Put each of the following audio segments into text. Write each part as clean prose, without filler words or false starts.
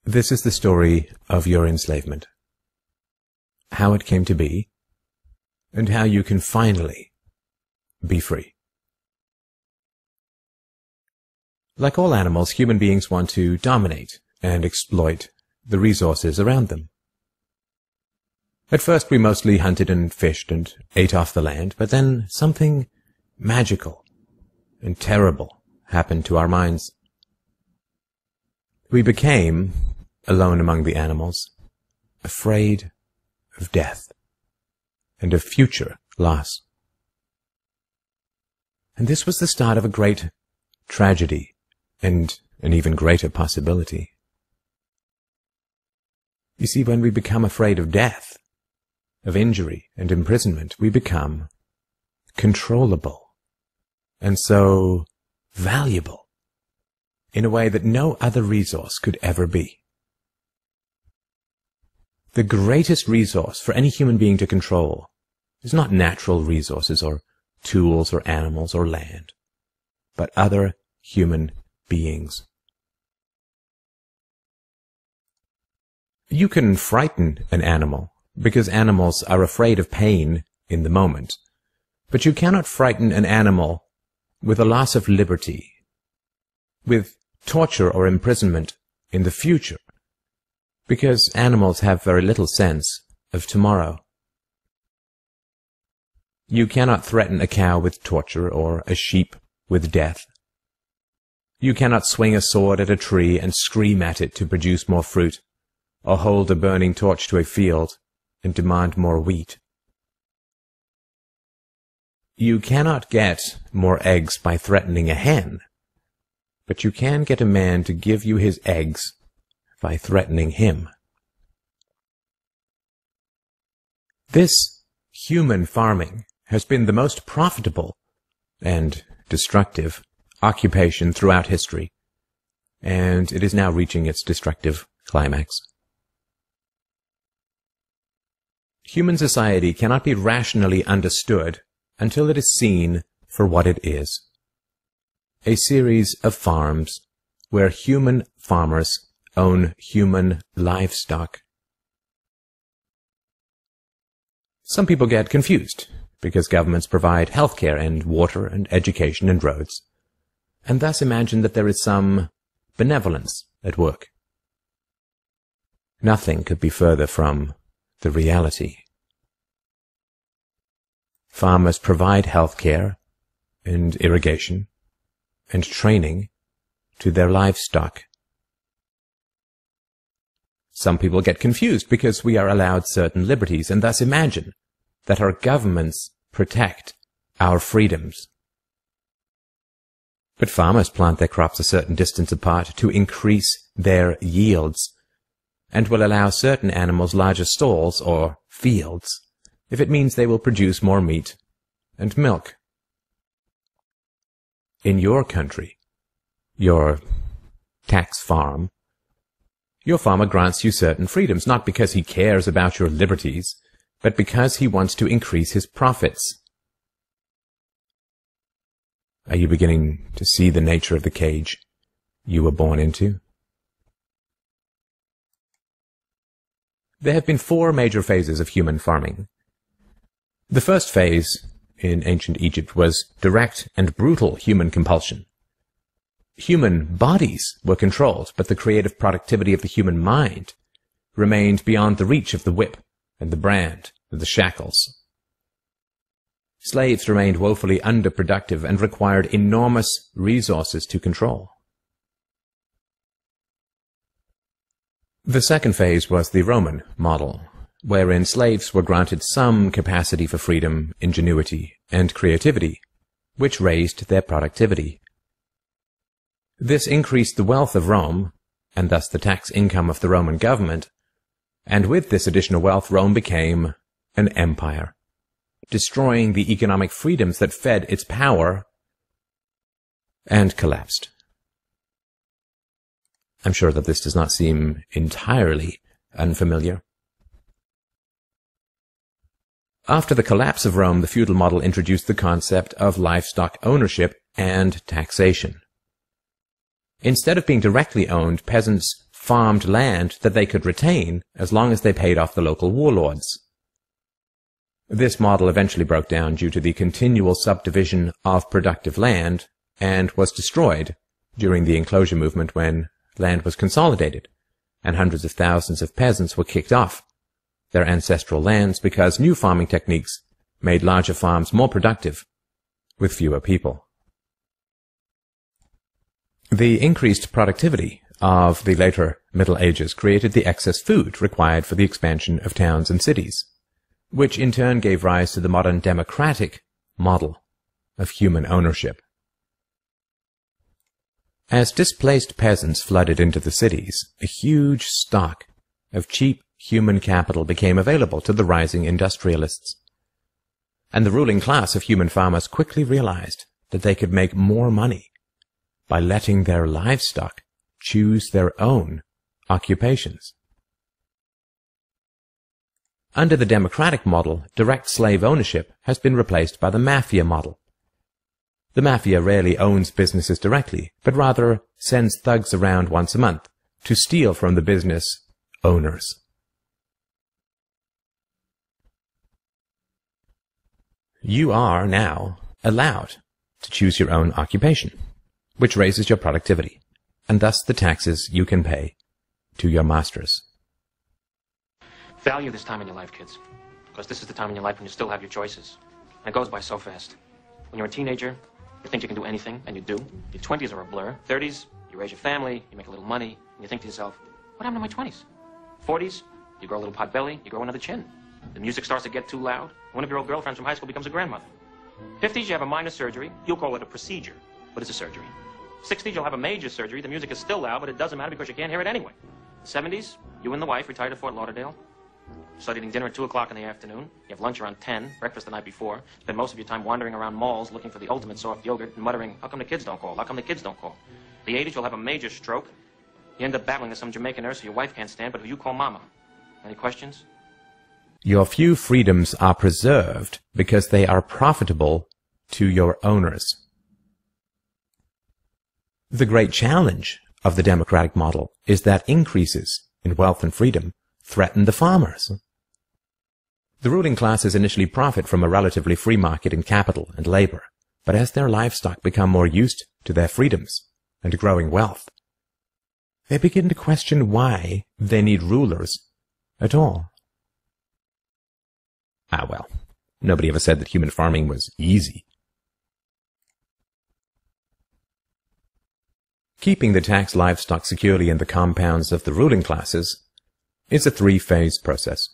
This is the story of your enslavement, how it came to be, and how you can finally be free. Like all animals, human beings want to dominate and exploit the resources around them. At first we mostly hunted and fished and ate off the land, but then something magical and terrible happened to our minds. We became, alone among the animals, afraid of death and of future loss. And this was the start of a great tragedy and an even greater possibility. You see, when we become afraid of death, of injury and imprisonment, we become controllable and so valuable in a way that no other resource could ever be. The greatest resource for any human being to control is not natural resources or tools or animals or land, but other human beings. You can frighten an animal because animals are afraid of pain in the moment, but you cannot frighten an animal with a loss of liberty, with torture or imprisonment in the future, because animals have very little sense of tomorrow. You cannot threaten a cow with torture or a sheep with death. You cannot swing a sword at a tree and scream at it to produce more fruit, or hold a burning torch to a field and demand more wheat. You cannot get more eggs by threatening a hen, but you can get a man to give you his eggs by threatening him. This human farming has been the most profitable and destructive occupation throughout history, and it is now reaching its destructive climax. Human society cannot be rationally understood until it is seen for what it is: a series of farms where human farmers own human livestock. Some people get confused because governments provide healthcare and water and education and roads, and thus imagine that there is some benevolence at work. Nothing could be further from the reality. Farmers provide healthcare and irrigation and training to their livestock. Some people get confused because we are allowed certain liberties and thus imagine that our governments protect our freedoms. But farmers plant their crops a certain distance apart to increase their yields, and will allow certain animals larger stalls or fields if it means they will produce more meat and milk. In your country, your tax farm, your farmer grants you certain freedoms, not because he cares about your liberties, but because he wants to increase his profits. Are you beginning to see the nature of the cage you were born into? There have been 4 major phases of human farming. The first phase in ancient Egypt was direct and brutal human compulsion. Human bodies were controlled, but the creative productivity of the human mind remained beyond the reach of the whip and the brand and the shackles. Slaves remained woefully underproductive and required enormous resources to control. The second phase was the Roman model, wherein slaves were granted some capacity for freedom, ingenuity, and creativity, which raised their productivity. This increased the wealth of Rome, and thus the tax income of the Roman government, and with this additional wealth Rome became an empire, destroying the economic freedoms that fed its power, and collapsed. I'm sure that this does not seem entirely unfamiliar. After the collapse of Rome, the feudal model introduced the concept of livestock ownership and taxation. Instead of being directly owned, peasants farmed land that they could retain as long as they paid off the local warlords. This model eventually broke down due to the continual subdivision of productive land and was destroyed during the enclosure movement when land was consolidated and hundreds of thousands of peasants were kicked off their ancestral lands because new farming techniques made larger farms more productive with fewer people. The increased productivity of the later Middle Ages created the excess food required for the expansion of towns and cities, which in turn gave rise to the modern democratic model of human ownership. As displaced peasants flooded into the cities, a huge stock of cheap human capital became available to the rising industrialists. And the ruling class of human farmers quickly realized that they could make more money by letting their livestock choose their own occupations. Under the democratic model, direct slave ownership has been replaced by the mafia model. The mafia rarely owns businesses directly, but rather sends thugs around once a month to steal from the business owners. You are now allowed to choose your own occupation, which raises your productivity, and thus the taxes you can pay to your masters. Value this time in your life, kids, because this is the time in your life when you still have your choices. And it goes by so fast. When you're a teenager, you think you can do anything, and you do. Your 20s are a blur. 30s, you raise your family, you make a little money, and you think to yourself, what happened to my 20s? 40s, you grow a little pot belly, you grow another chin. The music starts to get too loud. One of your old girlfriends from high school becomes a grandmother. 50s, you have a minor surgery. You'll call it a procedure, but it's a surgery. 60s, you'll have a major surgery. The music is still loud, but it doesn't matter because you can't hear it anyway. 70s, you and the wife retire to Fort Lauderdale. Start eating dinner at 2 o'clock in the afternoon. You have lunch around 10, breakfast the night before. Spend most of your time wandering around malls looking for the ultimate soft yogurt and muttering, how come the kids don't call? How come the kids don't call? The 80s, you'll have a major stroke. You end up battling with some Jamaican nurse who your wife can't stand, but who you call mama. Any questions? Your few freedoms are preserved because they are profitable to your owners. The great challenge of the democratic model is that increases in wealth and freedom threaten the farmers. The ruling classes initially profit from a relatively free market in capital and labor, but as their livestock become more used to their freedoms and growing wealth, they begin to question why they need rulers at all. Ah, well, nobody ever said that human farming was easy. Keeping the taxed livestock securely in the compounds of the ruling classes is a three-phase process.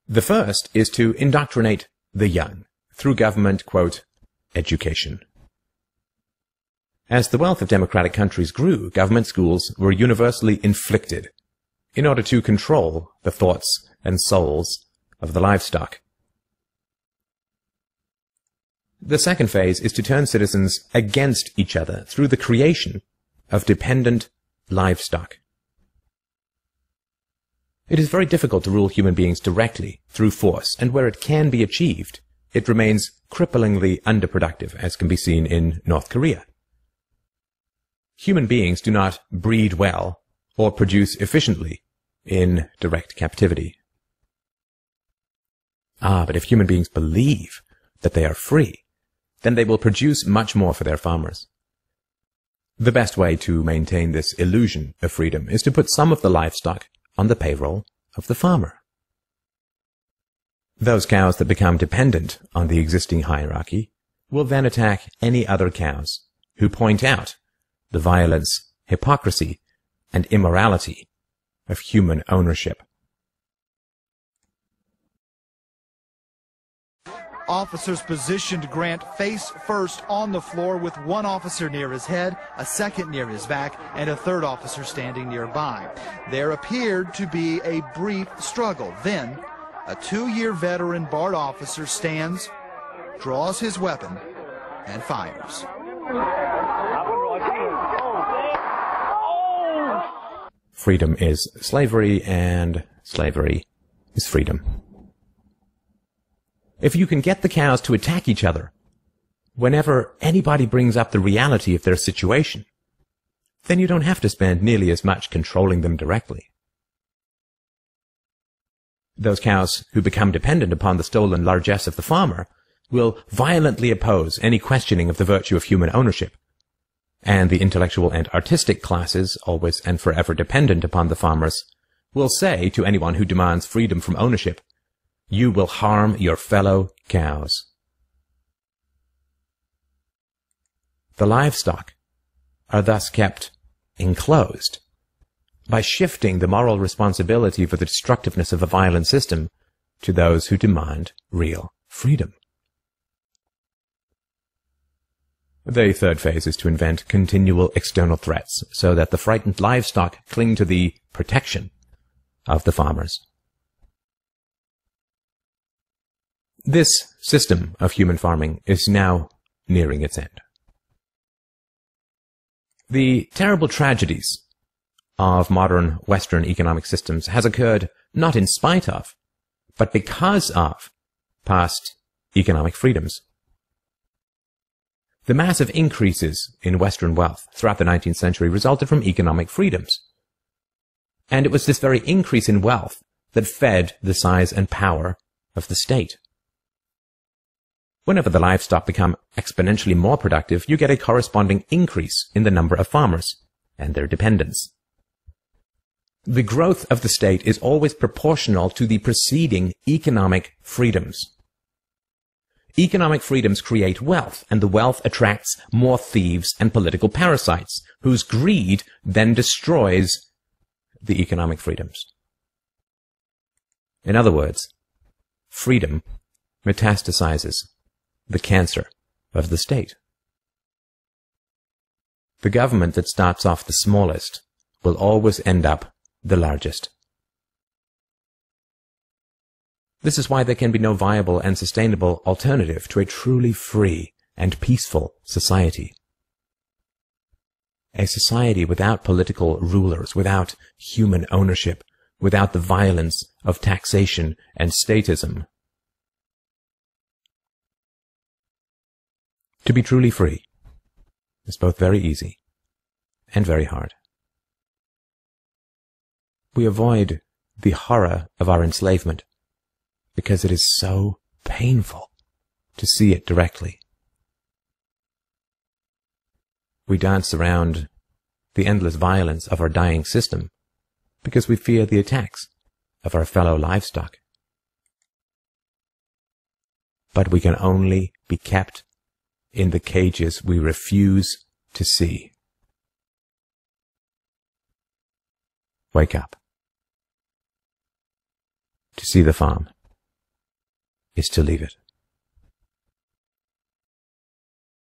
The first is to indoctrinate the young through government, quote, education. As the wealth of democratic countries grew, government schools were universally inflicted in order to control the thoughts and souls of the livestock. The second phase is to turn citizens against each other through the creation of dependent livestock. It is very difficult to rule human beings directly through force, and where it can be achieved, it remains cripplingly underproductive, as can be seen in North Korea. Human beings do not breed well or produce efficiently in direct captivity. But if human beings believe that they are free, then they will produce much more for their farmers. The best way to maintain this illusion of freedom is to put some of the livestock on the payroll of the farmer. Those cows that become dependent on the existing hierarchy will then attack any other cows who point out the violence, hypocrisy, and immorality of human ownership. Officers positioned Grant face first on the floor with one officer near his head, a second near his back, and a third officer standing nearby. There appeared to be a brief struggle. Then, a 2-year veteran BART officer stands, draws his weapon, and fires. Freedom is slavery, and slavery is freedom. If you can get the cows to attack each other whenever anybody brings up the reality of their situation, then you don't have to spend nearly as much controlling them directly. Those cows who become dependent upon the stolen largesse of the farmer will violently oppose any questioning of the virtue of human ownership, and the intellectual and artistic classes, always and forever dependent upon the farmers, will say to anyone who demands freedom from ownership, "You will harm your fellow cows." The livestock are thus kept enclosed by shifting the moral responsibility for the destructiveness of a violent system to those who demand real freedom. The third phase is to invent continual external threats so that the frightened livestock cling to the protection of the farmers. This system of human farming is now nearing its end. The terrible tragedies of modern Western economic systems has occurred not in spite of, but because of past economic freedoms. The massive increases in Western wealth throughout the 19th century resulted from economic freedoms. And it was this very increase in wealth that fed the size and power of the state. Whenever the livestock become exponentially more productive, you get a corresponding increase in the number of farmers and their dependents. The growth of the state is always proportional to the preceding economic freedoms. Economic freedoms create wealth, and the wealth attracts more thieves and political parasites, whose greed then destroys the economic freedoms. In other words, freedom metastasizes the cancer of the state. The government that starts off the smallest will always end up the largest. This is why there can be no viable and sustainable alternative to a truly free and peaceful society. A society without political rulers, without human ownership, without the violence of taxation and statism. To be truly free is both very easy and very hard. We avoid the horror of our enslavement because it is so painful to see it directly. We dance around the endless violence of our dying system because we fear the attacks of our fellow livestock. But we can only be kept in the cages we refuse to see. Wake up. To see the farm is to leave it.